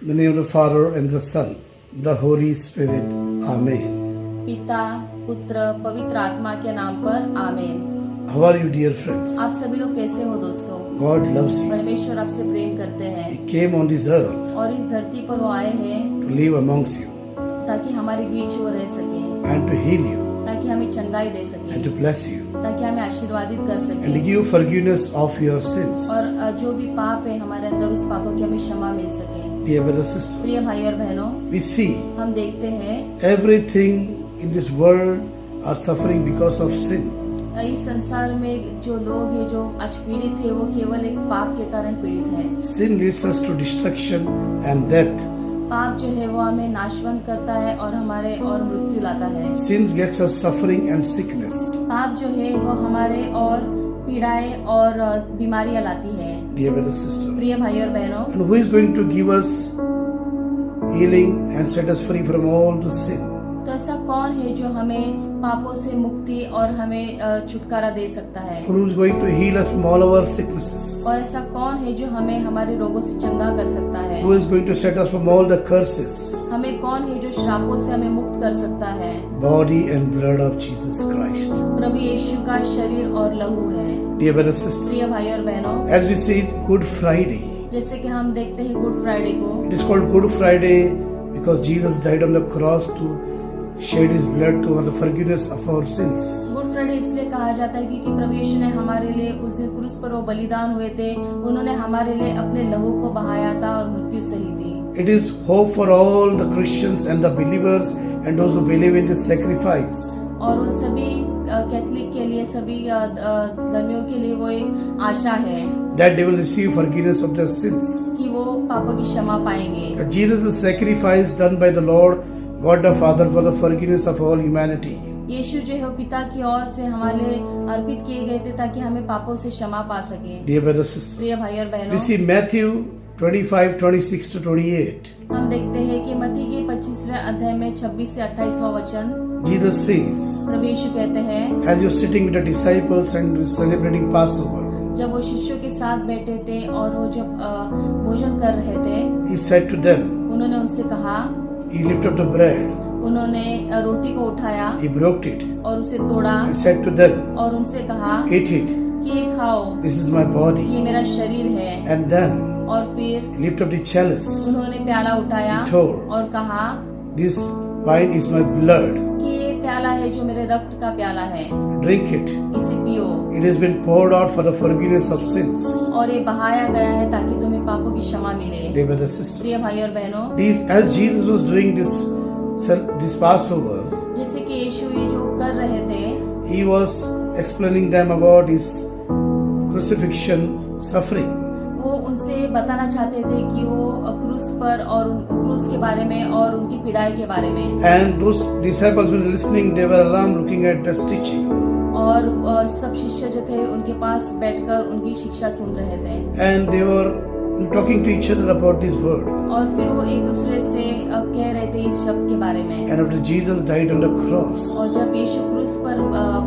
In the name of the Father and the Son, the Holy Spirit. Amen. पिता पुत्र पवित्र आत्मा के नाम पर आमीन। How are you, dear friends? आप सभी लोग कैसे हो दोस्तों? God loves you. परमेश्वर आपसे प्रेम करते हैं He came on this earth और इस धरती पर वो आए हैं to live amongst you ताकि हमारे बीच वो रह सके, and to heal you ताकि हमें चंगाई दे and सके, to bless you ताकि हमें आशीर्वादित कर and to सके give you forgiveness of your sins. और जो भी पाप है हमारे अंदर उस पापों की हमें क्षमा मिल सके। Dear brothers and sisters, प्रिय भाई और बहनों, we see हम देखते हैं everything in this world are suffering because of sin. इस संसार में जो लोग हैं जो आज पीड़ित है वो केवल एक पाप के कारण पीड़ित है। Sin leads us to destruction and death. पाप जो है वो हमें नाशवंत करता है और हमारे और मृत्यु लाता है। Sin gets us suffering and sickness. पाप जो है वो हमारे और पीड़ाएं और बीमारियां लाती है। Dear brothers and sisters, प्रिय भाई और बहनों, and who is going to give us healing and set us free from all the sin? तो ऐसा कौन है जो हमें पापों से मुक्ति और हमें छुटकारा दे सकता है? Who is going to heal us from all our sicknesses? और ऐसा कौन है जो हमें हमारे रोगों से चंगा कर सकता है? Who is going to set us from all the curses? हमें कौन है जो श्रापों से हमें मुक्त कर सकता है? Body and blood of Jesus Christ. प्रभु यीशु का शरीर और लहू है। Dear brothers and sisters, प्रिय भाई और बहनों, as we see Good Friday, जैसे कि हम देखते हैं गुड फ्राइडे को, it is called Good Friday because Jesus died on the cross to shed his blood to the forgiveness of our sins. Good Friday इसलिए कहा जाता है क्योंकि प्रभु यीशु ने हमारे लिए उस दिन क्रूस पर वो बलिदान हुए थे, उन्होंने हमारे लिए अपने लहू को बहाया था और मृत्यु सही थी। It is hope for all the Christians and the believers and those who believe in this sacrifice. और वो सभी कैथलिक के लिए, सभी धर्मियों के लिए वो एक आशा है That they will receive forgiveness of their sins. कि वो पापों की क्षमा पाएंगे। That Jesus' sacrifice done by the Lord God the Father for the forgiveness of all humanity. यीशु जो है वो पिता की ओर से हमारे लिए अर्पित किए गए थे ताकि हमें पापों से क्षमा पा सके। Dear brothers and sisters, प्रिय भाई और we बहनों, see Matthew 25, 26 to 28. हम देखते हैं कि मत्ती के 25वें अध्याय में 26 से 28वां वचन Jesus says, प्रभु यीशु कहते हैं, as you're sitting with the disciples and celebrating Passover, जब वो शिष्यों के साथ बैठे थे और वो जब भोजन कर रहे थे, he said to them, उन्होंने उनसे कहा, he lifted up the bread, उन्होंने रोटी को उठाया he broke it, और उसे तोड़ा and said to them, और उनसे कहा eat it, कि ये खाओ, this is my body. ये मेरा शरीर है। And then और फिर he lifted up the chalice, उन्होंने प्याला उठाया he told, और कहा this wine is my blood, कि ये प्याला है जो मेरे रक्त का प्याला है, drink it. इसे पियो। It has been poured out for the forgiveness of sins. और ये बहाया गया है ताकि तुम्हें पापों की क्षमा मिले। Dear brothers and sisters, प्रिय भाई और बहनों, as Jesus was doing this Passover, जैसे कि यीशु ये जो कर रहे थे, he was explaining them about his crucifixion suffering. वो उनसे बताना चाहते थे कि वो क्रूस पर और क्रूस के बारे में और उनकी पीड़ाई के बारे में। And those disciples were listening, they were alarmed looking at this teaching. और सब शिष्य जो थे उनके पास बैठकर उनकी शिक्षा सुन रहे थे। And they were talking to each other about this word. और फिर वो एक दूसरे से कह रहे थे इस शब्द के बारे में। And after Jesus died on the cross, और जब यीशु क्रूस पर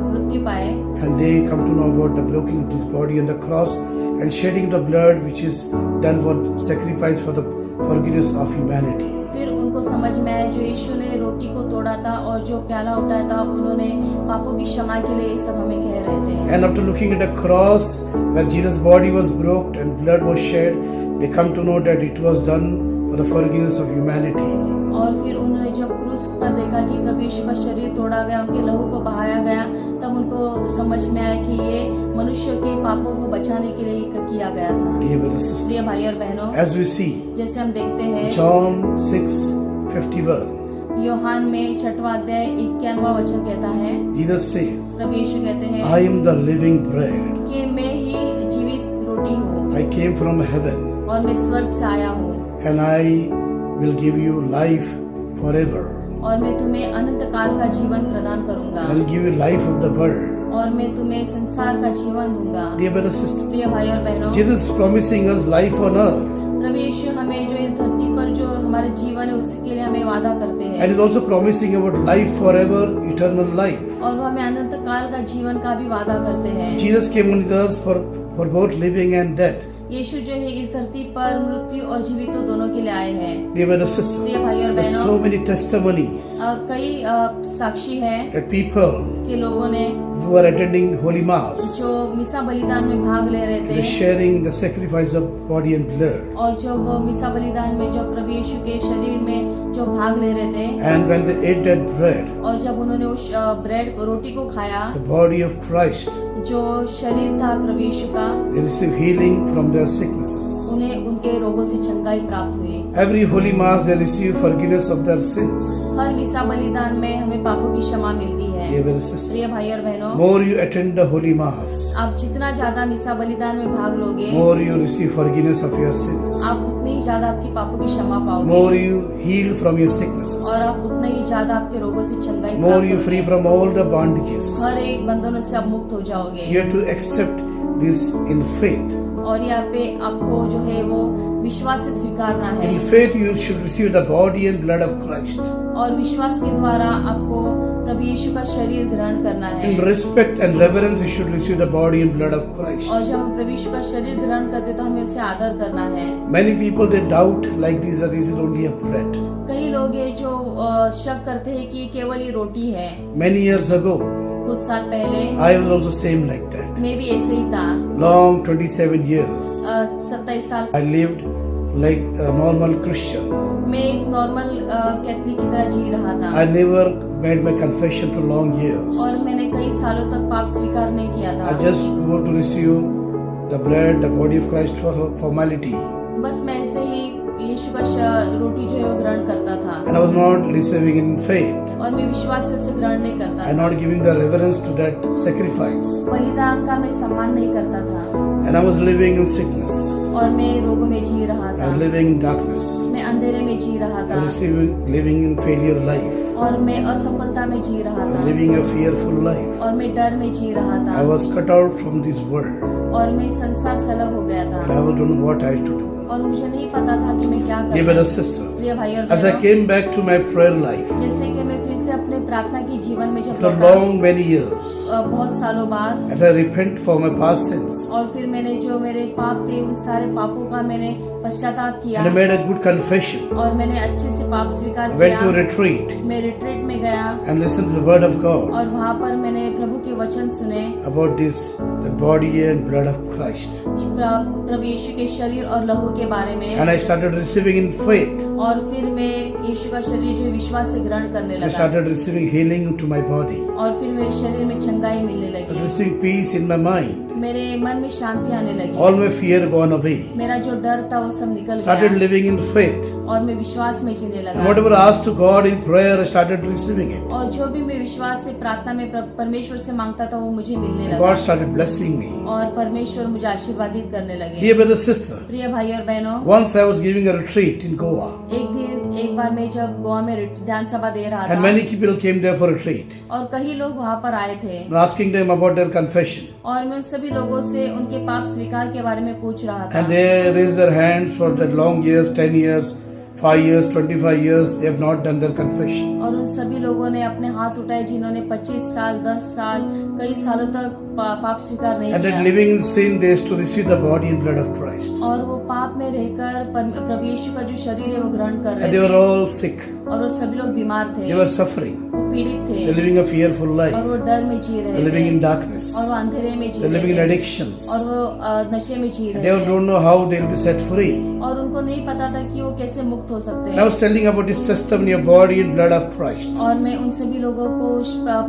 मृत्यु पाए, and they come to know about the breaking of his body on the cross and shedding the blood which is done for sacrifice for the forgiveness of humanity. फिर उनको समझ में आया जो यीशु ने रोटी को तोड़ा था और जो प्याला उठाया था, उन्होंने पापों की क्षमा के लिए ये सब हमें कह रहे थे। And after looking at the cross where Jesus' body was broken and blood was shed, they come to know that it was done for the forgiveness of humanity. और फिर उन्होंने जब क्रूस पर देखा कि प्रभु यीशु का शरीर तोड़ा गया, उनके लहू को बहाया गया, तब उनको समझ में आया कि ये मनुष्य के पापों को बचाने के लिए किया गया था। Dear brothers and sisters, प्रिय भाई और बहनों, as we see जैसे हम देखते हैं John 6:51, यूहान में 6वां अध्याय 51वां वचन कहता है, Jesus says, प्रभु यीशु कहते हैं I am the living bread. कि मैं ही जीवित रोटी हूँ I came from heaven और मैं स्वर्ग से आया हूँ and I will give you life forever. और मैं तुम्हें अनंत काल का जीवन प्रदान करूंगा I will give you life of the world. और मैं तुम्हें संसार का जीवन दूंगा। Dear brothers and sisters, प्रिय भाई और बहनों, Jesus is promising us life on earth प्रभु यीशु हमें जो इस धरती पर जो हमारे जीवन है उसके लिए हमें वादा करते and हैं is also promising about life forever, eternal life. और वो हमें अनंत काल का जीवन का भी वादा करते हैं। Jesus came on this earth for both living and death. यीशु जो है इस धरती पर मृत्यु और जीवित दोनों के लिए आए हैं। Dear brothers and sisters, प्रिय भाई और there's so बहनों, many testimonies कई साक्षी हैं that people कि लोगों ने who are attending Holy Mass, जो मिसा बलिदान में भाग ले रहे they're थे sharing the sacrifice of body and blood. और जो वो मिसा बलिदान में जो प्रभु यीशु के शरीर में जो भाग ले रहे थे And when they ate that bread, और जब उन्होंने उस ब्रेड रोटी को खाया the body of Christ, जो शरीर था प्रभु यीशु का, they receive healing from their sicknesses. उन्हें उनके रोगों से चंगाई प्राप्त हुई। Every Holy Mass, they receive forgiveness of their sins. हर मिसा बलिदान में हमें पापों की क्षमा मिलती है। Dear brothers and sisters, प्रिय भाई और बहनों, more you attend the Holy Mass, आप जितना ज्यादा मिसा बलिदान में भाग लोगे, more you receive forgiveness of your sins. आप उतनी ही ज्यादा आपकी पापों की क्षमा पाओगे More you heal from your sicknesses. और आप उतना ही ज्यादा आपके रोगों से चंगाई More प्राप्त you free करोगे। from all the bondages. हर एक बंधनों से आप मुक्त हो जाओगे। You have to accept this in faith. और यहाँ पे आपको जो है वो विश्वास से स्वीकारना है In faith, you should receive the body and blood of Christ. और विश्वास के द्वारा आपको प्रभु यीशु का शरीर ग्रहण करना है। In respect and reverence, you should receive the body and blood of Christ. और जब हम प्रभु यीशु का शरीर ग्रहण करते हैं तो हमें उसे आदर करना है। Many people, they doubt like this, that this is only a bread. कई लोग हैं जो शक करते हैं कि केवल ये रोटी है। Many years ago, कुछ साल पहले I was also same like that. मैं भी ऐसे ही था। Long 27 years, 27 साल I lived like a normal Christian. मैं एक नॉर्मल कैथलिक की तरह जी रहा था I never made my confession for long years. और मैंने कई सालों तक पाप स्वीकार नहीं किया I था। just go to receive the bread, the body of Christ for formality. बस मैं ऐसे ही यीशु का रोटी जो है वो ग्रहण करता था And I was not receiving in faith. और मैं विश्वास से उसे ग्रहण नहीं करता And था। not giving the reverence to that sacrifice. बलिदान का मैं सम्मान नहीं करता था And I was living in sickness. और मैं रोगों में जी रहा I था। was living in darkness. मैं अंधेरे में जी रहा I था was living in failure life. और मैं असफलता में जी रहा I was था living a fearful life. और मैं डर में जी रहा था I was cut out from this world. और मैं संसार से अलग हो गया And था I don't know what I had to do. और मुझे नहीं पता था कि मैं क्या Dear करूं। brother, sister, प्रिय भाई और as I बहनों, came back to my prayer life जैसे कि मैं फिर से अपने प्रार्थना के जीवन में जब after लौटा, long many years, बहुत सालों बाद, as I repent for my past sins और फिर मैंने जो मेरे पाप थे उन सारे पापों का मैंने पश्चाताप किया and I made a good confession, और मैंने अच्छे से पाप स्वीकार I went to a किया। retreat मैं रिट्रीट में गया and listened to the word of God और वहाँ पर मैंने प्रभु के वचन सुने, about this, the body and blood of Christ. प्रभु यीशु के शरीर और लहू के बारे में, And I started receiving in faith. और फिर मैं यीशु का शरीर जो विश्वास से ग्रहण करने I लगा started receiving healing to my body. और फिर मेरे शरीर में चंगाई मिलने I लगी, started receiving peace in my mind. मेरे मन में शांति आने लगी, All my fear gone away. मेरा जो डर था वो सब निकल Started गया living in faith. और मैं विश्वास में जीने And लगा whatever I asked to God in prayer, I started receiving it. और जो भी मैं विश्वास से प्रार्थना में परमेश्वर से मांगता था वो मुझे मिलने And लगा God started blessing me. और परमेश्वर मुझे आशीर्वादित करने लगे। Dear brother, sister, प्रिय भाई और बहनों, once I was giving a retreat in Goa, एक बार मैं जब गोवा में ध्यान सभा दे रहा and था many people came there for retreat, और कई लोग वहाँ पर आए थे and asking them about their confession. और मैं उन सभी लोगों से उनके पाप स्वीकार के बारे में पूछ रहा था And they raised their hands for that long years, 10 years, 5 years, 25 years, they have not done their confession. और उन सभी लोगों ने अपने हाथ उठाए जिन्होंने 25 साल 10 साल कई सालों तक पाप स्वीकार नहीं And that किया living in sin, they used to receive the body and blood of Christ. और वो पाप में रहकर प्रभु यीशु का जो शरीर है वो ग्रहण कर And रहे they were थे all sick. और वो सभी लोग बीमार थे, They were suffering. वो पीड़ित थे They're living a fearful और life. वो डर में जी They're रहे living in थे darkness. और वो अंधेरे में जी They're living in रहे थे addictions. और वो नशे में जी And they रहे थे don't know how they'll be set free. और उनको नहीं पता था कि वो कैसे मुक्त हो सकते And I हैं। was telling about this testimony of body and blood of Christ. और मैं उन सभी लोगों को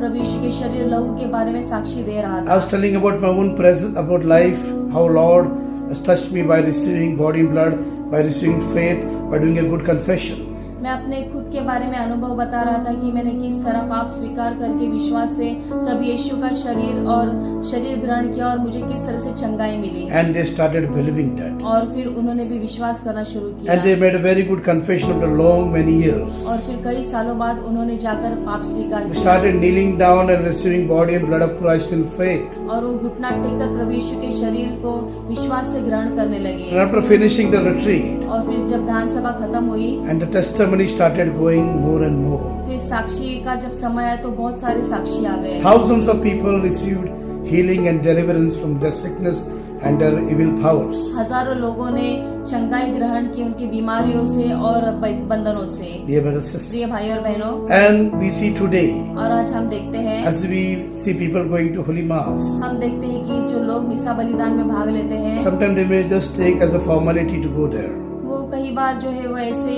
प्रभु यीशु के शरीर लहू के बारे में साक्षी दे रहा I था। was telling about my own present, about life, how Lord has touched me by receiving body and blood, by receiving faith, by doing a good confession. मैं अपने खुद के बारे में अनुभव बता रहा था कि मैंने किस तरह पाप स्वीकार करके विश्वास से प्रभु यीशु का शरीर और शरीर ग्रहण किया और मुझे किस तरह से चंगाई मिली And they started believing that. और फिर उन्होंने भी विश्वास करना शुरू And किया they made a very good confession after long many years. और फिर कई सालों बाद उन्होंने जाकर पाप स्वीकार They किया started kneeling down and receiving body and blood of Christ in faith. और वो घुटना टेककर प्रभु यीशु के शरीर को विश्वास से ग्रहण करने And लगे after finishing the retreat, और फिर जब ध्यान सभा खत्म हुई and the testimony started going more and more. फिर साक्षी का जब समय आया तो बहुत सारे साक्षी आ गए। Thousands of people received healing and deliverance from their sickness and their evil powers. हजारों लोगों ने चंगाई ग्रहण की उनकी बीमारियों से और बंधनों से। Dear brothers and sisters, प्रिय भाई और बहनों, and we see today, और आज हम देखते हैं, as we see people going to Holy Mass, हम देखते हैं कि जो लोग मिसा बलिदान में भाग लेते हैं, sometimes they may just take as a formality to go there, वो कई बार जो है वो ऐसे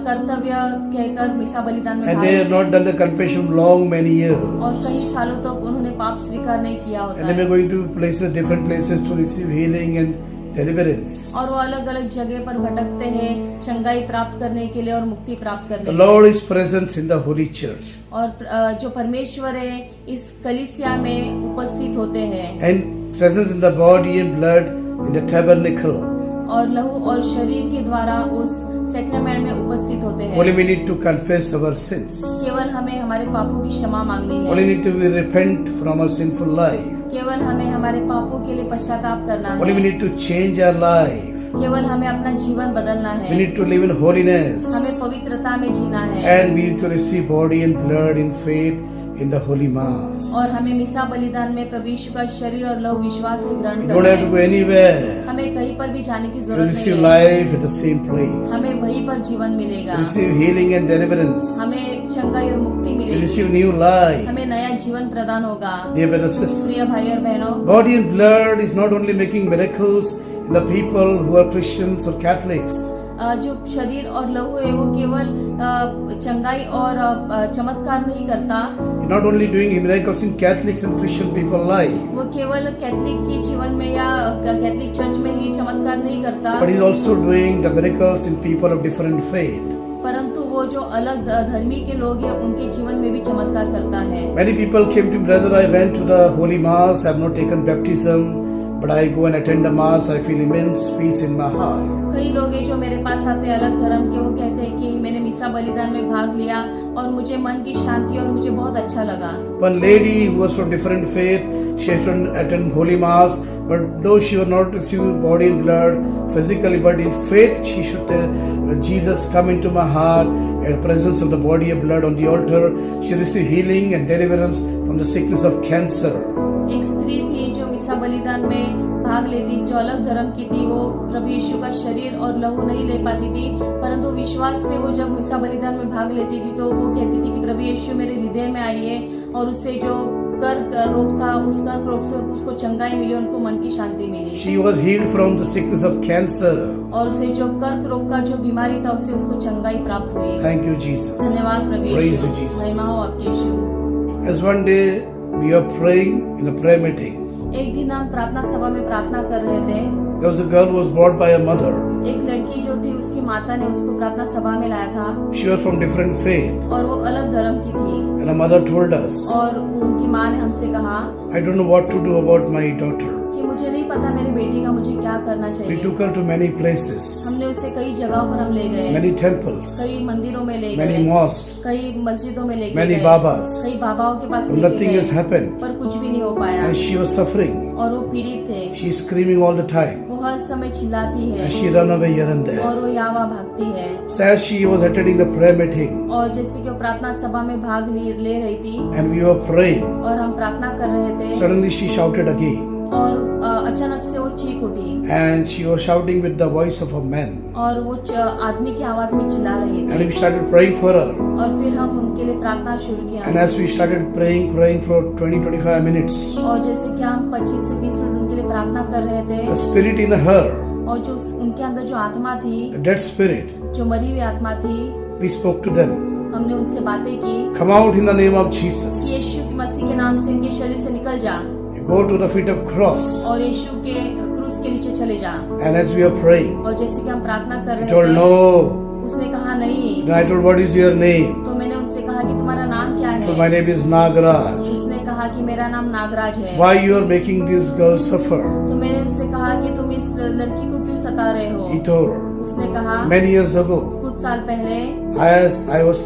कर्तव्य कहकर मिसा बलिदान में and भाग they have लेते not हैं, done the confession long many years, और कई सालों तक उन्होंने पाप स्वीकार नहीं किया होता and they may है, going to places, different places to receive healing and deliverance. और वो अलग अलग जगह पर भटकते हैं चंगाई प्राप्त करने के लिए और मुक्ति प्राप्त करने The के लिए। Lord is present in the Holy Church, और जो परमेश्वर है इस कलीसिया में उपस्थित होते हैं, and presence in the body and blood in the tabernacle. और लहू और शरीर के द्वारा उस सैक्रामेंट में उपस्थित होते Only हैं। we need to confess our sins. केवल हमें हमारे पापों की क्षमा मांगनी Only है, need to we repent from our sinful life. केवल हमें हमारे पापों के लिए पश्चाताप करना Only we है, need to change our life. केवल हमें अपना जीवन बदलना We है, need to live in holiness. हमें पवित्रता में जीना है, And we need to receive body and blood in faith in the Holy Mass. और हमें मिसा बलिदान में प्रभु यीशु का शरीर और लहू विश्वास से ग्रहण You करना don't have to go है। anywhere. हमें कहीं पर भी जाने की You जरूरत receive नहीं है, life at the same place. हमें वहीं पर जीवन मिलेगा, You receive healing and deliverance. हमें चंगाई और मुक्ति You मिलेगी, receive new life. हमें नया जीवन प्रदान होगा। Dear brothers and sisters, प्रिय भाई और बहनों, body and blood is not only making miracles in the people who are Christians or Catholics. जो शरीर और लहू है वो केवल चंगाई और चमत्कार नहीं करता, You're not only doing miracles in Catholics and Christian people life, वो केवल कैथलिक के जीवन में या कैथलिक चर्च में ही चमत्कार नहीं करता, but He's also doing the miracles in people of different faith. परंतु वो जो अलग धर्मी के लोग हैं उनके जीवन में भी चमत्कार करता है। Many people came to me, brother, I went to the Holy Mass, I have not taken baptism, but I go and attend the Mass, I feel immense peace in my heart. कई लोग हैं जो मेरे पास आते हैं अलग धर्म के, वो कहते हैं कि मैंने मिसा बलिदान में भाग लिया और मुझे मन की शांति और मुझे बहुत अच्छा लगा। One lady who was from different faith, she had to attend Holy Mass, but though she was not receiving body and blood physically, but in faith she should Jesus come into my heart, and presence of the body and blood on the altar, she received healing and deliverance from the sickness of cancer. एक स्त्री थी जो मिसा बलिदान में भाग लेती, जो अलग धर्म की थी, वो प्रभु यीशु का शरीर और लहू नहीं ले पाती थी, परंतु विश्वास से वो जब मिसा बलिदान में भाग लेती थी तो वो कहती थी कि प्रभु यीशु मेरे हृदय में आइए, और उससे जो कर्क रोग था उस कर्क रोग से उसको चंगाई मिली, उनको मन की शांति मिली, She was healed from the sickness of cancer. और उसे जो कर्क रोग का जो बीमारी था उससे उसको चंगाई प्राप्त हुई। Thank you, Jesus. धन्यवाद प्रभु Praise यीशु, you, Jesus. महिमा हो आपके यीशु। As one day we are praying in a prayer meeting, एक दिन हम प्रार्थना सभा में प्रार्थना कर रहे थे, there was a girl who was brought by a mother. एक लड़की जो थी उसकी माता ने उसको प्रार्थना सभा में लाया था, She was from different faith, और वो अलग धर्म की थी, and her mother told us, और उनकी माँ ने हमसे कहा I don't know what to do about my daughter. कि मुझे नहीं पता मेरी बेटी का मुझे क्या करना We चाहिए। took her to many places, हमने उसे कई जगहों पर हम ले गए, many temples, कई मंदिरों में ले many गए, mosques, कई मस्जिदों में ले many गए, babas. कई बाबाओं के पास But ले nothing has गए, happened, पर कुछ भी नहीं हो पाया, and she was suffering. और वो पीड़ित थे, She is screaming all the time, वो हर समय चिल्लाती है, and she ran away here and there. और वो यहाँ वहाँ भागती है। So as she was attending the prayer meeting, और जैसे कि वो प्रार्थना सभा में भाग ले रही थी and we were praying, और हम प्रार्थना कर रहे थे, suddenly she shouted again, और अचानक से वो चीख उठी, and she was shouting with the voice of a man. और वो आदमी की आवाज में चिल्ला रही And थी, we started praying for her. और फिर हम उनके लिए प्रार्थना शुरू किया, And as we started praying for 20-25 minutes, और जैसे कि हम 25 से 20 मिनट उनके लिए प्रार्थना कर रहे थे, the spirit in her, और जो उनके अंदर जो आत्मा थी, the dead spirit, जो मरी हुई आत्मा थी, we spoke to them. हमने उनसे बातें की, Come out in the name of Jesus. यीशु की मसीह के नाम से इनके शरीर से निकल जा, You go to the feet of cross. और यीशु के क्रूस के नीचे चले जा। And as we are praying, और जैसे कि हम प्रार्थना कर he रहे told थे, no. उसने कहा नहीं, Then I told, what is your name? तो मैंने उनसे कहा कि तुम्हारा नाम क्या So my है? name is Nagaraj. उसने कहा कि मेरा नाम नागराज है। Why you are making this girl suffer? तो मैंने उससे कहा कि तुम इस लड़की को क्यों सता रहे हो? He told, उसने कहा many years ago, कुछ साल पहले as I was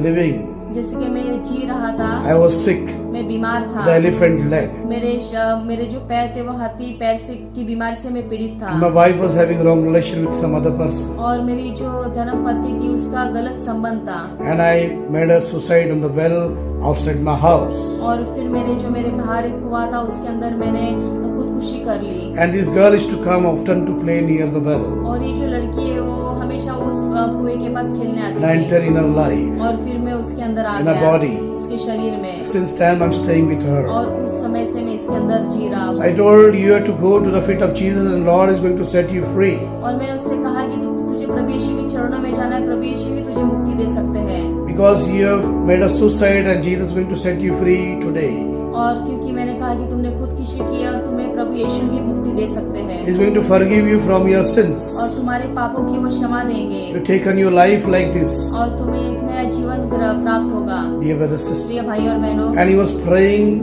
living, जैसे कि मैं जी रहा था, I was sick, मैं बीमार था, the elephant leg. मेरे जो पैर थे वो हाथी पैर से की बीमारी से मैं पीड़ित था, My wife was having wrong relation with some other person. और मेरी जो धर्मपत्नी थी उसका गलत संबंध था, And I made a suicide on the well outside my house. और फिर मेरे बाहर एक कुआं था उसके अंदर मैंने खुद खुदकुशी कर ली। And this girl is to come often to play near the well और ये जो लड़की है वो हमेशा उस कुएं के पास खेलने and आती enter थी। in her life. और फिर मैं उसके अंदर आ In her गया, body. उसके शरीर में। Since then I'm staying with her. और उस समय से मैं इसके अंदर जी रहा हूँ। I told you have to go to the feet of Jesus and Lord is going to set you free. और मैंने उससे कहा कि तुझे प्रभु यीशु के चरणों में जाना है, प्रभु यीशु ही तुझे मुक्ति दे सकते हैं। Because you have made a suicide and Jesus is going to set you free today. और क्योंकि मैंने कहा कि तुमने खुदकुशी की है और तुम्हें प्रभु यीशु ही मुक्ति दे सकते हैं। He is going to forgive you from your sins. और तुम्हारे पापों की वो क्षमा देंगे। You take on your life like this. और तुम्हें एक नया जीवन प्राप्त होगा। Dear brother, sister. प्रिय भाई और बहनों। And he was praying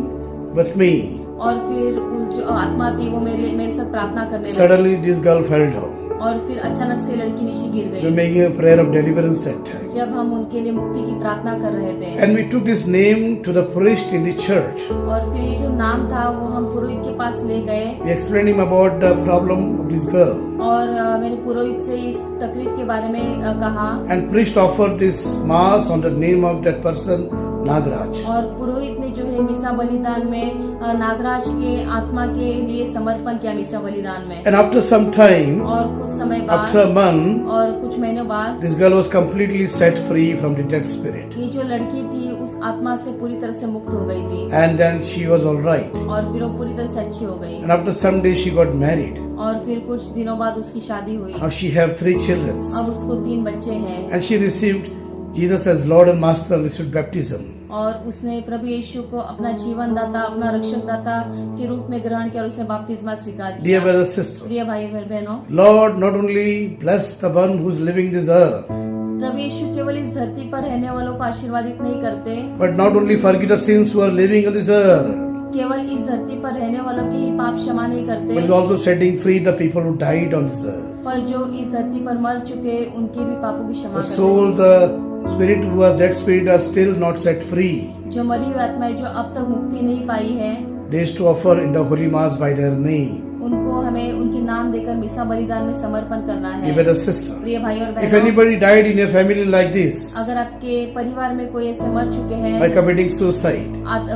with me. और फिर उस जो आत्मा थी वो मेरे साथ प्रार्थना करने लगी। Suddenly this girl fell down. और फिर अचानक से लड़की नीचे गिर We were गई। making a prayer of deliverance that time. जब हम उनके लिए मुक्ति की प्रार्थना कर रहे थे। And we took this name to the priest in the church. और फिर ये जो नाम था वो हम पुरोहित के पास ले गए। We explained him about the problem of this girl. और मैंने पुरोहित से इस तकलीफ के बारे में कहा। And priest offered this mass on the name of that person, Nagraj. और पुरोहित ने जो है मिसा बलिदान में नागराज के आत्मा के लिए समर्पण किया मिसा बलिदान में। And after some time, और कुछ समय बाद, after a month, और कुछ महीनों बाद, this girl was completely set free from the dead spirit. ये जो लड़की थी उस आत्मा से पूरी तरह से मुक्त हो गई थी। And then she was all right. और फिर वो पूरी तरह से अच्छी हो गई। And after some days she got married. और फिर कुछ दिनों बाद उसकी शादी हुई। Now she have 3 children. अब उसको 3 बच्चे हैं। And she received Jesus as Lord and Master, received baptism. और उसने प्रभु यीशु को अपना जीवन दाता, अपना रक्षक दाता के रूप में ग्रहण किया और उसने बपतिस्मा स्वीकार Dear किया। brothers, sisters, प्रिय भाई बहनों, Lord not only bless the one who's living this earth, प्रभु यीशु केवल इस धरती पर रहने वालों को आशीर्वादित नहीं करते, but not only forgive the sins who are living on this earth, केवल इस धरती पर रहने वालों के ही पाप क्षमा नहीं but is करते, also setting free the people who died on this earth. पर जो इस धरती पर मर चुके उनके भी पापों की क्षमा The करते soul, the spirit who are dead spirit are still not set free. हैं। जो मरी हुई आत्माएं जो अब तक मुक्ति नहीं पाई है, They used to offer in the holy mass by their name. उनको हमें उनके नाम देकर मिसा बलिदान में समर्पण करना Dear है। brother, sister, प्रिय भाई और if बहनों, anybody died in your family like this अगर आपके परिवार में कोई ऐसे मर चुके by हैं committing suicide,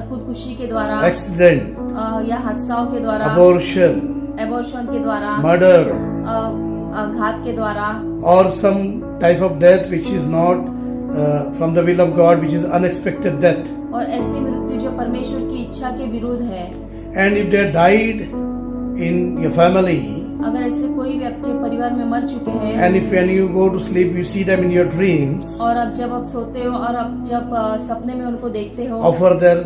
खुदकुशी के द्वारा, accident, या हादसाओं के द्वारा, abortion, एबॉर्शन के द्वारा, murder, घात के द्वारा, or some type of death which is not from the will of God, which is unexpected death, और ऐसी मृत्यु जो परमेश्वर की इच्छा के विरुद्ध है, and if they died in your family, अगर ऐसे कोई भी आपके परिवार में मर चुके हैं, and if when you go to sleep you see them in your dreams, और अब जब आप सोते हो और अब जब सपने में उनको देखते हो, offer their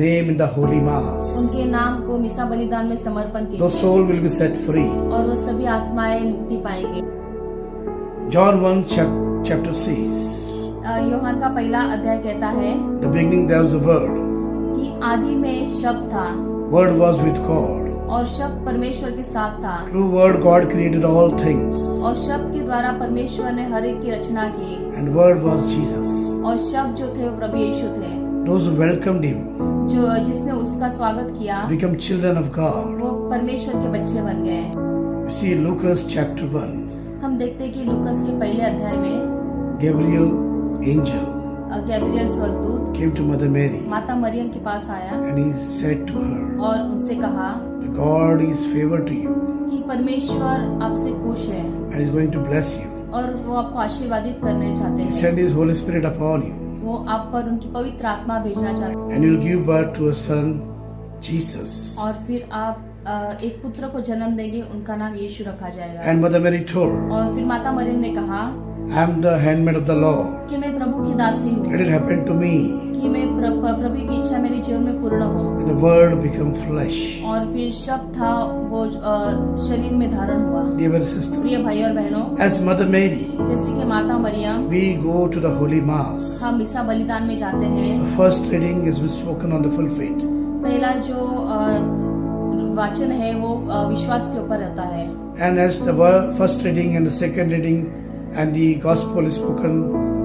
name in the holy mass, उनके नाम को मिसा बलिदान में समर्पण those कीजिए soul will be set free. और वो सभी आत्माएं मुक्ति पाएंगे। John 1 chapter says, यूहन्ना का पहला अध्याय कहता है the beginning there was a word, कि आदि में शब्द था word was with God, और शब्द परमेश्वर के साथ था, through word God created all things, और शब्द के द्वारा परमेश्वर ने हर एक की रचना की, and word was Jesus. और शब्द जो थे वो प्रभु यीशु थे, Those who welcomed him जो जिसने उसका स्वागत किया become children of God. वो परमेश्वर के बच्चे बन गए। You see Lucas chapter 1, हम देखते हैं कि लूकस के पहले अध्याय में Gabriel angel गैब्रियल स्वर्गदूत came to Mother Mary माता मरियम के पास आया and he said to her, और उनसे कहा God is favor to you कि परमेश्वर आपसे खुश है and is going to bless you. और वो आपको आशीर्वादित करने चाहते He हैं, sent his Holy Spirit upon you वो आप पर उनकी पवित्र आत्मा भेजना चाहते हैं, and you will give birth to a son, Jesus. और फिर आप एक पुत्र को जन्म देंगे, उनका नाम यीशु रखा जाएगा। And Mother Mary told, और फिर माता मरियम ने कहा I am the handmaid of the Lord. कि मैं प्रभु की दासी हूँ, Let it happen to me. कि मैं प्रभु की इच्छा मेरे जीवन में पूर्ण हो। And the word became flesh. और फिर शब्द था वो शरीर में धारण हुआ। Dear sister, प्रिय भाई और बहनों, as Mother Mary, जैसे कि माता Maryam, we go to the Holy Mass. हम मिसा बलिदान में जाते हैं। The first reading is spoken on the full faith. पहला जो वाचन है वो विश्वास के ऊपर रहता है, And as the first reading and the second reading and the gospel is spoken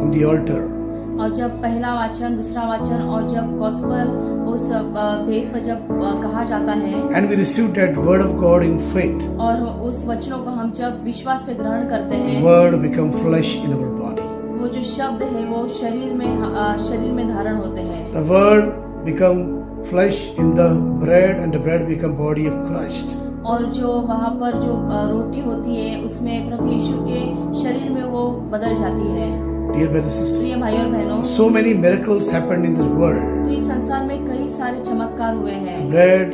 on the altar. और जब पहला वाचन, दूसरा वाचन और जब गॉस्पेल उस वेद पर जब कहा जाता है, And we receive that word of God in faith. और उस वचनों को हम जब विश्वास से ग्रहण करते The हैं, word become flesh in our body. वो जो शब्द है वो शरीर में धारण होते हैं। The word become flesh in the bread and the bread become body of Christ. और जो वहाँ पर जो रोटी होती है उसमें प्रभु यीशु के शरीर में वो बदल जाती है। Dear brothers and sisters, प्रिय भाई और बहनों, so many miracles happened in this world. तो इस संसार में कई सारे चमत्कार हुए हैं। Bread,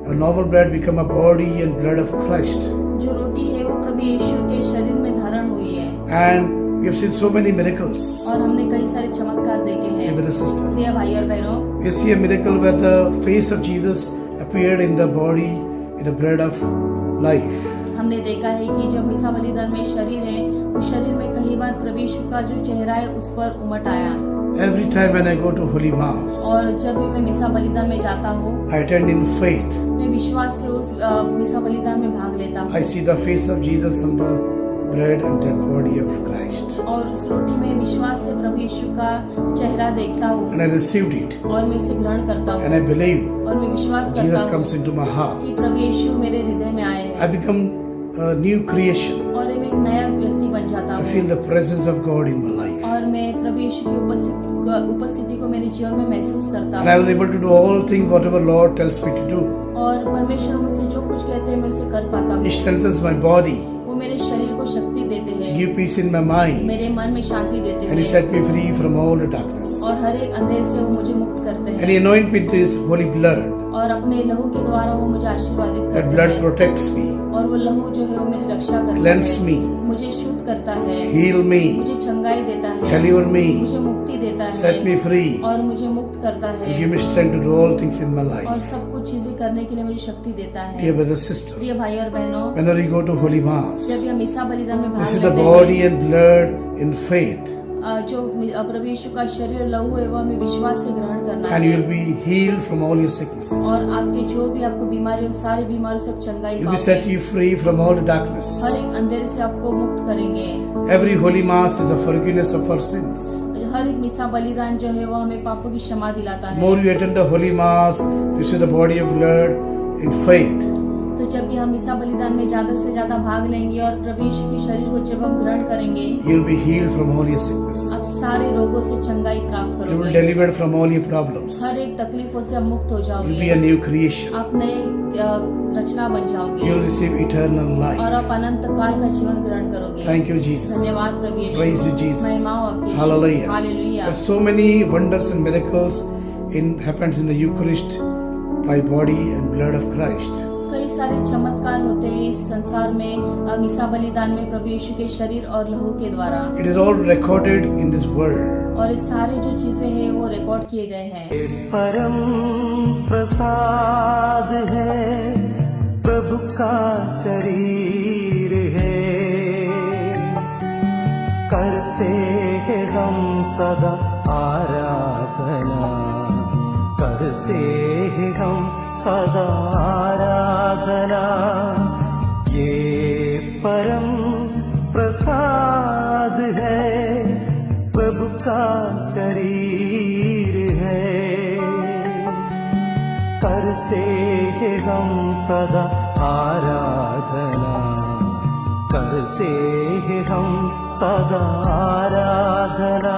a normal bread become a body and blood of Christ. जो रोटी है वो प्रभु यीशु के शरीर में धारण हुई है And we have seen so many miracles. और हमने कई सारे चमत्कार देखे Dear हैं। brothers and sisters, प्रिय भाई और बहनों, you see a miracle where the face of Jesus appeared in the body, in the bread of life. हमने देखा है कि जब मिसा बलिदान में शरीर है, उस शरीर में कई बार प्रभु यीशु का जो चेहरा है उस पर उमट आया। Every time when I go to Holy Mass, और जब भी मैं मिसा बलिदान में जाता हूँ, I attend in faith. मैं विश्वास से उस मिसा बलिदान में भाग लेता I हूँ see the face of Jesus on the bread and dead body of Christ. और उस रोटी में विश्वास से प्रभु यीशु का चेहरा देखता हूँ And I received it. और मैं उसे ग्रहण करता And I हूँ believe और मैं विश्वास करता Jesus हूँ comes into my heart. कि प्रभु यीशु मेरे हृदय में आए I हैं become a new creation. और मैं एक नया व्यक्ति बन जाता I feel हूँ the presence of God in my life. और मैं प्रभु यीशु की उपस्थिति को मेरे जीवन में महसूस करता And I was हूँ able to do all things whatever Lord tells me to do. और परमेश्वर मुझसे जो कुछ कहते हैं मैं उसे कर पाता He हूँ। strengthens my body, वो मेरे शरीर को शक्ति देते हैं, give peace in my mind, मेरे मन में शांति देते and He हैं set me free from all the darkness. और हर एक अंधेरे से वो मुझे मुक्त करते And He हैं anoints me with His holy blood. और अपने लहू के द्वारा वो मुझे आशीर्वादित That करते blood हैं protects me, और वो लहू जो है वो मेरी रक्षा करता cleanse है, me, मुझे शुद्ध करता है, heal me, मुझे चंगाई देता है, deliver me, मुझे मुक्ति देता set me है free, और मुझे मुक्त करता and है give me strength to do all things in my और life. सब कुछ चीजें करने के लिए मुझे शक्ति देता Dear है। brothers and sisters, प्रिय भाई और बहनों, whenever you go to Holy Mass, जब हम ईसा बलिदान में भाग this is the लेते body हैं, and blood in faith, जो प्रभु यीशु का शरीर और लहू है वो हमें विश्वास से ग्रहण करना and you है will be healed from all your sicknesses. और आपके जो भी आपको बीमारी हो सारी बीमारियों से आप चंगाई He will set पाओगे, you free from all the darkness. हर एक अंधेरे से आपको मुक्त करेंगे। Every Holy Mass is the forgiveness of our sins. हर एक मिसा बलिदान जो है वो हमें पापों की क्षमा दिलाता The है। more you attend the Holy Mass, you see the body of blood in faith. तो जब भी हम मिसा बलिदान में ज्यादा से ज्यादा भाग लेंगे और प्रभु यीशु के शरीर को जब हम ग्रहण करेंगे, You will be healed from all your sickness. आप सारे रोगों से चंगाई प्राप्त You will be करोगे, delivered from all your problems. हर एक तकलीफों से आप मुक्त हो You will जाओगे, be a new creation. आप नए रचना बन You जाओगे will receive eternal और life. आप अनंत काल का जीवन ग्रहण करोगे। Thank you, Jesus. धन्यवाद प्रभु यीशु, Praise you, Jesus. महिमा हो आपकी। Hallelujah. Hallelujah. There are so many wonders and miracles happens in the Eucharist by body and blood of Christ. कई सारे चमत्कार होते हैं इस संसार में मिसा बलिदान में प्रभु यीशु के शरीर और लहू के द्वारा, It is all recorded in this world. और ये सारे जो चीजें हैं वो रिकॉर्ड किए गए हैं। परम प्रसाद है, प्रभु का शरीर है, करते हैं हम सदा आराधना, करते हैं हम सदा आराधना। ये परम प्रसाद है, प्रभु का शरीर है, करते हैं हम सदा आराधना, करते हैं हम सदा आराधना,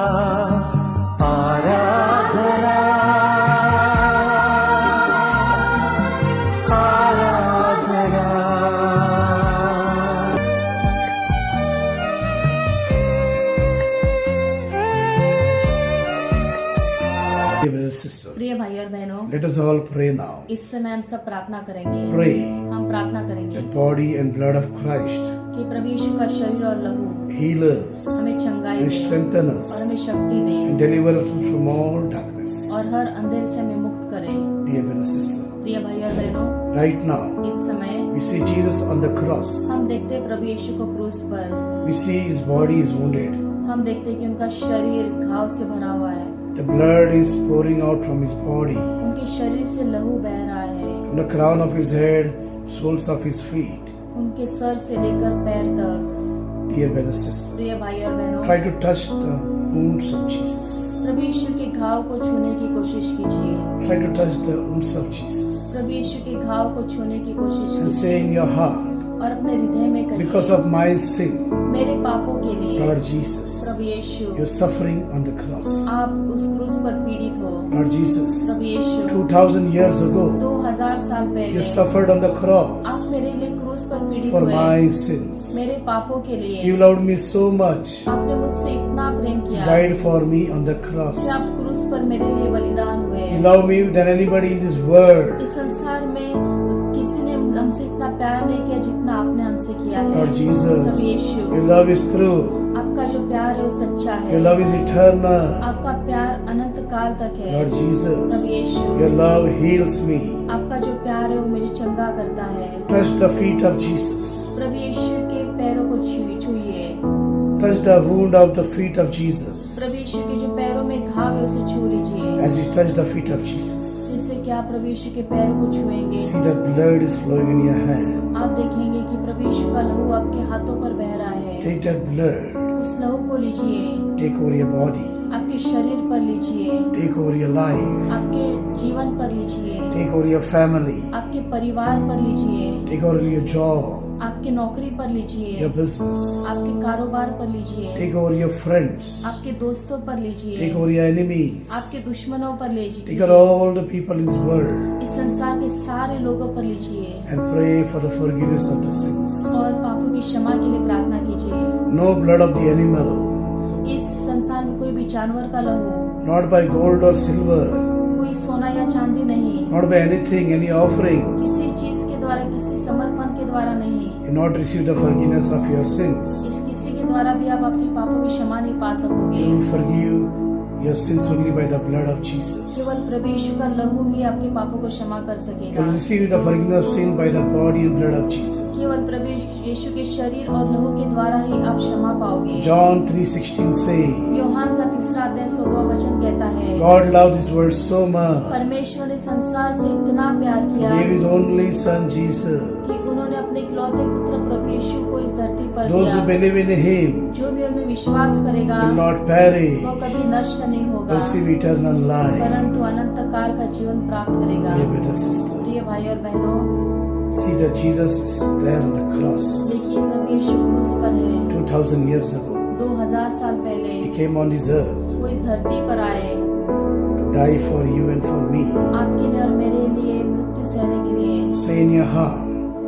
आराधना, आराधना। Dear brothers and sisters, प्रिय भाई और बहनों, let us all pray now. इस समय हम सब प्रार्थना करेंगे। Pray हम प्रार्थना करेंगे that body and blood of Christ कि प्रभु यीशु का शरीर और लहू heal us हमें चंगाई and दे strengthen और हमें us शक्ति दे and deliver us from all darkness. और हर अंधेरे से हमें मुक्त करे। Dear brothers and sisters, प्रिय भाई और बहनों, right now इस समय we see Jesus on the cross. हम देखते हैं प्रभु यीशु को क्रूस पर, We see his body is wounded. हम देखते हैं कि उनका शरीर घाव से भरा हुआ है, The blood is pouring out from his body, उनके शरीर से लहू बह रहा है, from the crown of his head, soles of his feet. उनके सर से लेकर पैर तक। Dear brothers and sisters, प्रिय भाई और बहनों, try to touch the wounds of Jesus. प्रभु यीशु के घाव को छूने की कोशिश कीजिए, Try to touch the wounds of Jesus. प्रभु यीशु के घाव को छूने की कोशिश And कीजिए say in your heart, और अपने हृदय में कहिए, because of my sin, मेरे पापों के लिए Lord Jesus, Prabhu Yeshu, you're suffering on the cross. आप उस क्रूस पर पीड़ित हो। Lord Jesus, प्रभु यीशु, 2000 years ago, 2000 साल you पहले suffered on the आप cross मेरे लिए क्रूस पर पीड़ित for हुए, my sins. मेरे पापों के लिए। You loved me so much, आपने मुझसे इतना प्रेम किया died for me on the कि cross. आप क्रूस पर मेरे लिए बलिदान हुए। You love me than anybody in this world. इस संसार में किसी ने हमसे इतना प्यार नहीं किया जितना आपने हमसे किया है। Lord प्रभु Jesus, Yeshu, your love is true. आपका जो प्यार है वो सच्चा है। Your love is eternal. आपका प्यार अनंत काल तक है। Lord प्रभु Jesus, Yeshu, your love heals me. आपका जो प्यार है वो मुझे चंगा करता है। Touch the feet of Jesus. प्रभु यीशु के पैरों को छूइए। Touch the wound of the feet of Jesus. प्रभु यीशु के जो पैरों में घाव है उसे छू लीजिए। As you touch the feet of Jesus, जिससे कि आप प्रभु यीशु के पैरों को छुएंगे, see that blood is flowing in your hand. आप देखेंगे कि प्रभु यीशु का लहू आपके हाथों पर बह रहा है। Take that blood, उस लहू को लीजिए, take over your body, आपके शरीर पर लीजिए, take over your life, आपके जीवन पर लीजिए, take over your family, आपके परिवार पर लीजिए, take over your job, आपके नौकरी पर लीजिए, your business, आपके कारोबार पर लीजिए, take over your friends, आपके दोस्तों पर लीजिए, take over your enemies, आपके दुश्मनों पर take लीजिए, over all the people in this world, इस संसार के सारे लोगों पर लीजिए and pray for the forgiveness of the sins. और पापों की क्षमा के लिए प्रार्थना कीजिए। No blood of the animal, इस संसार में कोई भी जानवर का लहू, not by gold or silver, कोई सोना या चांदी नहीं, not by anything, any offerings, किसी चीज के द्वारा, किसी समर्पण के द्वारा नहीं, you not receive the forgiveness of your sins. इस किसी के द्वारा भी आप आपके पापों की क्षमा नहीं पा सकोगे। You will forgive your sins only by the blood of Jesus. केवल प्रभु यीशु का लहू ही आपके पापों को क्षमा कर You सकेगा। will receive the forgiveness of sin by the body and blood of Jesus. केवल प्रभु यीशु के शरीर और लहू के द्वारा ही आप क्षमा पाओगे। John 3:16 says, यूहन्ना का 3 अध्याय 16वां वचन कहता है, God loved this world so much, परमेश्वर ने संसार से इतना प्यार He किया gave His only Son Jesus. कि उन्होंने अपने इकलौते पुत्र प्रभु यीशु को इस धरती पर Those who दिया। believe in Him जो भी उनमें विश्वास करेगा will not perish, वो कभी नष्ट नहीं होगा, receive eternal life. परंतु अनंत काल का जीवन प्राप्त करेगा। Dear brother, sister, प्रिय भाई और बहनों, see that Jesus is there on the cross. देखिए प्रभु यीशु क्रूस पर है। 2000 years ago, 2000 साल पहले He came on this earth वो इस धरती पर आए, to die for you and for me. आपके लिए और मेरे लिए मृत्यु सहने के लिए। Say in your heart,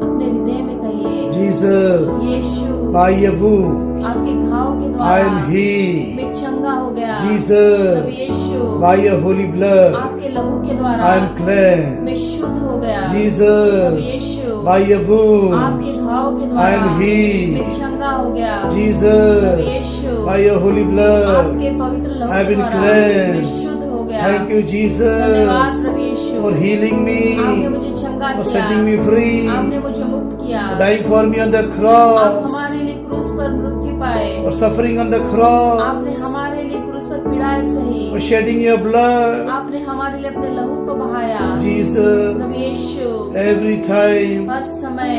अपने हृदय में कहिए, Jesus, Yeshu, by your wound, आपके घाव के I द्वारा am healed. मैं चंगा हो गया। प्रभु Jesus, Yeshu, by your holy blood, आपके लहू के द्वारा I am cleansed. मैं शुद्ध हो गया। प्रभु Jesus, यीशु, by your आपके wounds, घाव के I द्वारा am healed. मैं चंगा हो गया। प्रभु Jesus, Yeshu, by your holy blood, आपके पवित्र I लहू have के been द्वारा मैं cleansed. शुद्ध हो गया। Thank you, धन्यवाद Jesus, Prabhu Yeshu, for healing आपने me, मुझे चंगा for किया, setting me free, आपने मुझे मुक्त किया, for dying for me on the आप cross, हमारे लिए क्रूस पर मृत्यु पाए, for suffering on the आपने cross, हमारे लिए क्रूस पर पीड़ाएं सही, for shedding your blood. आपने हमारे लिए अपने लहू को बहाया। प्रभु Jesus, यीशु, every time हर समय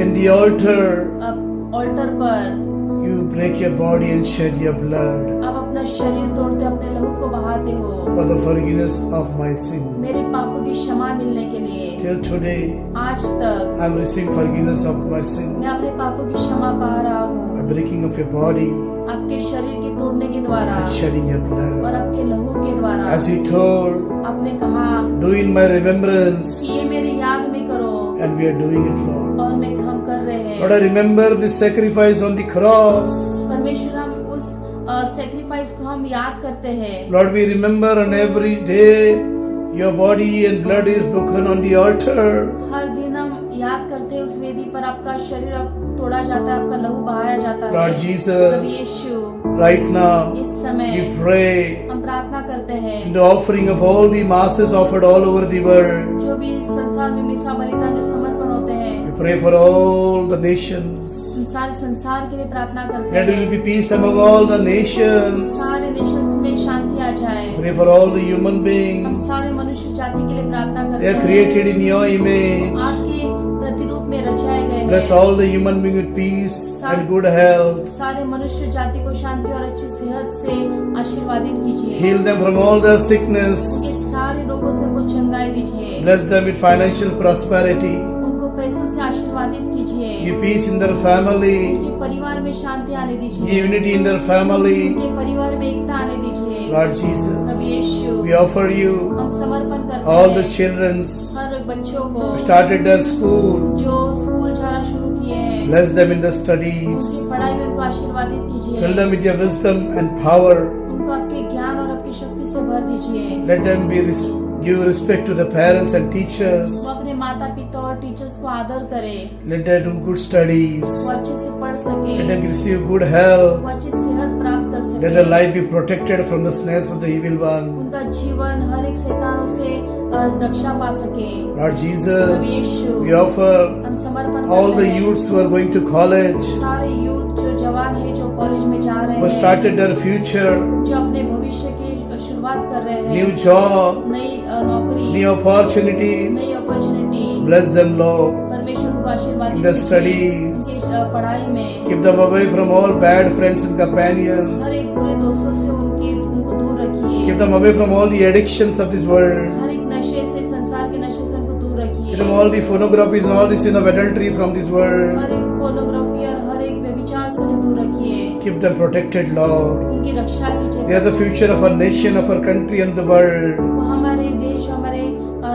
in the altar, ऑल्टर पर you break your body and shed your blood आप अपना शरीर तोड़ते अपने लहू को बहाते हो for the forgiveness of my sin. मेरे पापों की क्षमा मिलने के लिए। Till today, आज तक I am receiving forgiveness of my sin मैं अपने पापों की क्षमा पा रहा हूँ, by breaking of your body आपके शरीर के तोड़ने के द्वारा and shedding your और blood. आपके लहू के द्वारा। As He told, आपने कहा do in my remembrance, कि ये मेरी याद में करो, and we are doing it, Lord. और मैं हम कर रहे हैं। Lord, I remember the sacrifice on the cross. परमेश्वर, हम उस सेक्रीफाइस को हम याद करते हैं। Lord, we remember on every day your body and blood is broken on the altar. हर दिन हम याद करते हैं उस वेदी पर आपका शरीर अब तोड़ा जाता है, आपका लहू बहाया जाता है। Lord प्रभु Jesus, यीशु, right now इस समय we pray हम प्रार्थना करते हैं, in the offering of all the masses offered all over the world. जो भी संसार में मिसा बलिदान जो समर्पण होते हैं, We pray for all the nations. हम सारे संसार के लिए प्रार्थना करते Let there हैं। be peace among all the nations. सारे नेशंस में शांति आ जाए। Pray for all the human हम beings. सारे मनुष्य जाति के लिए प्रार्थना They करते are हैं, created in your image. आपके प्रतिरूप में रचाए गए Bless हैं। all the human beings with peace and good health. सारे मनुष्य जाति को शांति और अच्छी सेहत से आशीर्वादित कीजिए। Heal them from all their sickness. इस सारे रोगों से उनको चंगाई दीजिए। Bless them with financial prosperity. उनको पैसों से आशीर्वादित कीजिए। Give peace in their family. उनके परिवार में शांति आने दीजिए। Give unity in their family. उनके परिवार में एकता आने दीजिए। Lord प्रभु Jesus, Yeshu, we offer you हम समर्पण करते all हैं the children's हर बच्चों को who started their school. जो स्कूल जाना शुरू किए हैं। Bless them in their studies. उनकी पढ़ाई में उनको आशीर्वादित कीजिए। Fill them with your wisdom and power. उनको आपके ज्ञान और आपकी शक्ति से भर दीजिए। Let them give respect to the parents and teachers. वो अपने माता पिता और टीचर्स को आदर करे। Let them do good studies. वो अच्छे से पढ़ सके। Let them receive good health. वो अच्छी सेहत प्राप्त कर Let their सके। life be protected from the snares of the evil one. उनका जीवन हर एक शैतानों से रक्षा पा सके। Lord Jesus, Yeshu, we offer हम समर्पण all करते the हैं youths who are going to college, सारे यूथ जो जवान है जो कॉलेज में जा रहे who हैं, started their future, जो अपने भविष्य की शुरुआत कर रहे हैं, new job, नई नौकरी, new opportunities. नई अपॉर्चुनिटी। Bless them, Lord. परमेश्वर उनको आशीर्वाद In their दीजिए। studies. उनकी पढ़ाई में Keep them away from all bad friends and her companions. एक बुरे दोस्तों से उनको दूर रखिए। Keep them away from all the addictions of this world. हर एक नशे से, संसार के नशे से उनको दूर Keep रखिए। them all the pornographies and all the sin of adultery from this world. हर एक पोर्नोग्राफी और हर एक व्यभिचार से उन्हें दूर रखिए। Keep them protected, Lord. उनकी रक्षा कीजिए। They are the future of our nation, of our country and the world. वो हमारे देश, हमारे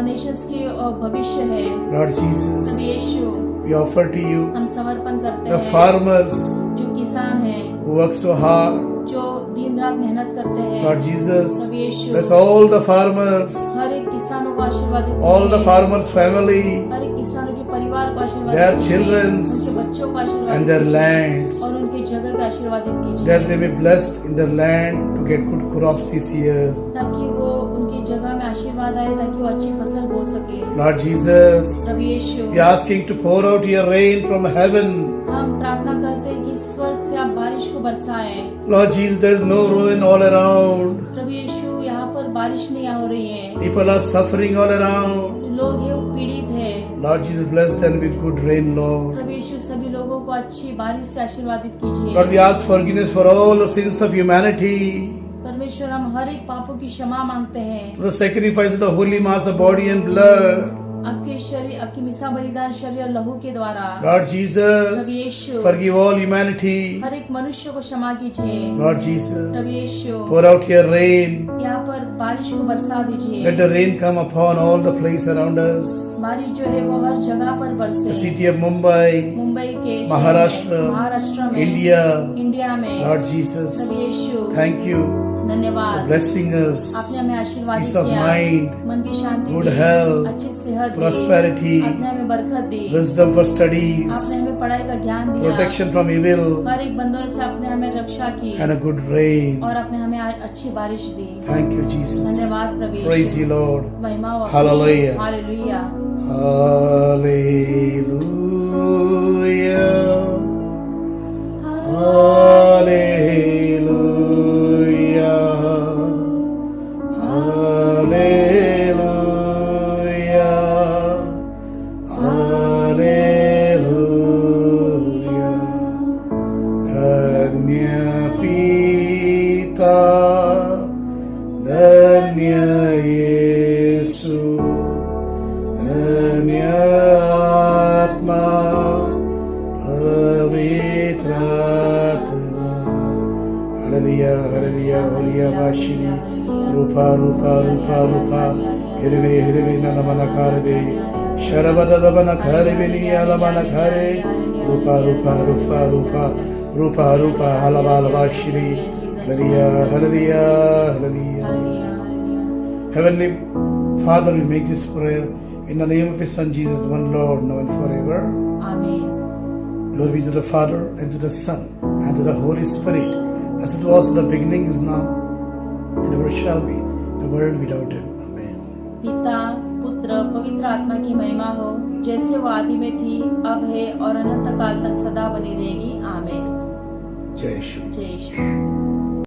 नेशंस की भविष्य है। Lord प्रभु Jesus, Yeshu, we offer to you हम समर्पण करते the हैं farmers जो किसान हैं, who work so hard. जो दिन रात मेहनत करते हैं। Lord Jesus, Prabhu Yeshu, bless all the farmers, हर एक किसानों को आशीर्वादित all the कीजिए। farmers' family हर एक किसानों के परिवार को आशीर्वाद Their कीजिए। children's उनके बच्चों को आशीर्वाद and their कीजिए। lands, और उनके जगह का आशीर्वादित that कीजिए they be blessed in their land to get good crops this year. ताकि वो उनकी जगह में आशीर्वाद आए, ताकि वो अच्छी फसल बो सके। Lord Jesus, Prabhu Yeshu, we are asking to pour out your rain from heaven. हम प्रार्थना करते हैं कि स्वर्ग से आप बारिश को बरसाएं। Lord Jesus, there is no rain all around. प्रभु यीशु, यहाँ पर बारिश नहीं हो रही है, People are suffering all around. लोग हैं वो पीड़ित है। Lord Jesus, bless them with good rain, Lord. प्रभु यीशु, सभी लोगों को अच्छी बारिश से आशीर्वादित कीजिए। Lord, we ask forgiveness for all the sins of humanity. परमेश्वर, हम हर एक पापों की क्षमा मांगते हैं। To the sacrifice of the holy mass of body and blood. आपके शरीर, आपकी मिसा बलिदान शरीर और लहू के द्वारा। Lord प्रभु Jesus, यीशु, forgive all humanity. हर एक मनुष्य को क्षमा कीजिए। Lord प्रभु Jesus, Yeshu, pour out your rain. यहाँ पर बारिश को बरसा दीजिए। Let the rain come upon all the place around us. बारिश जो है वो हर जगह पर The बरसे। city of Mumbai, मुंबई के शहर में, महाराष्ट्र, महाराष्ट्र में, India. इंडिया में। Lord प्रभु Jesus, Yeshu, thank you for धन्यवाद। blessing us. आपने हमें आशीर्वाद Peace of किया, mind, मन की शांति good दी, health, अच्छी सेहत दी, prosperity, आपने हमें बरकत दी, wisdom for आपने studies, हमें पढ़ाई का ज्ञान दिया, protection from evil, हर एक बंधन से आपने हमें रक्षा की and a good rain. और आपने हमें अच्छी बारिश दी। Thank you, Jesus. धन्यवाद प्रभु Praise यीशु। you, Lord. महिमा हो आपकी। Hallelujah. Hallelujah. Hallelujah. Hallelujah. Hallelujah. Dhanya Pita, Dhanya Yesu, Dhanya Atma, Pavitratma. Hallelujah, hallelujah, hallelujah, Vashini. Rupa, Rupa, Rupa, Rupa. Hirve, Hirve, Nanamana Karve. Sharabadadabana Karve, Niyalamana Kare. Rupa, Rupa, Rupa, Rupa. Rupa, Rupa, Halabala Vashini. Hallelujah, hallelujah, hallelujah. Hallelujah, hallelujah. Heavenly Father, we make this prayer in the name of His Son Jesus, one Lord, now and forever. आमीन। Glory be to the Father, and to the Son, and to the Holy Spirit, as it was in the beginning, is now, and ever shall be, the world without end. Amen. पिता, पुत्र, पवित्र आत्मा की महिमा हो, जैसे वो आदि में थी, अब है और अनंत काल तक सदा बनी रहेगी। आमीन। Jai Shri. जय यीशु।